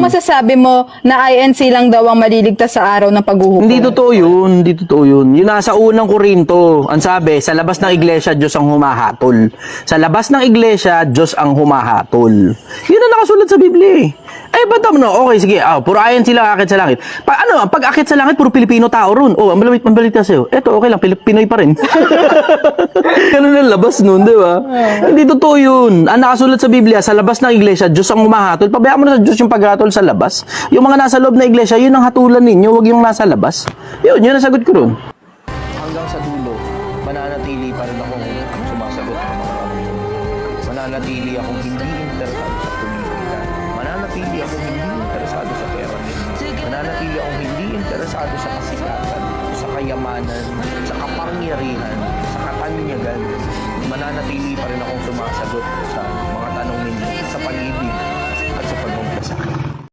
masasabi mo na INC lang daw ang maliligtas sa araw ng paghuhukom? Hindi totoo yun, hindi totoo yun. Yung nasa unang Korinto, ang sabi, sa labas ng iglesia, Diyos ang humahatol. Sa labas ng iglesia, Diyos ang humahatol. Yun ang nakasulat sa Biblia eh. Ba't no? Okay, sige. Puro INC lang akit sa langit. Pag akit sa langit, puro Pilipino tao ron. Ang balit ka sa'yo. Eto, okay lang, Pinoy pa rin. Ganun ang labas nun, di ba? Hindi totoo yun. Ang nakasulat sa Biblia, sa labas ng iglesia, Diyos ang humahatol. Pabayaan mo na sa Diyos yung paghatol sa labas. Yung mga nasa loob na iglesia, yun ang hatulan ninyo, wag yung nasa labas. Yun ang sagot ko ron. Hanggang sa dulo, mananatili pa rin akong sumasagot ng mga tanong. Mananatili akong hindi interesado sa politika. Mananatili akong hindi interesado sa pera. Mananatili akong hindi interesado sa kasikatan, sa kayamanan, sa kapangyarihan, sa katanyagan. Mananatili pa rin akong sumasagot sa mga tanong ninyo sa pag-ibig at sa pagmamahal sa akin.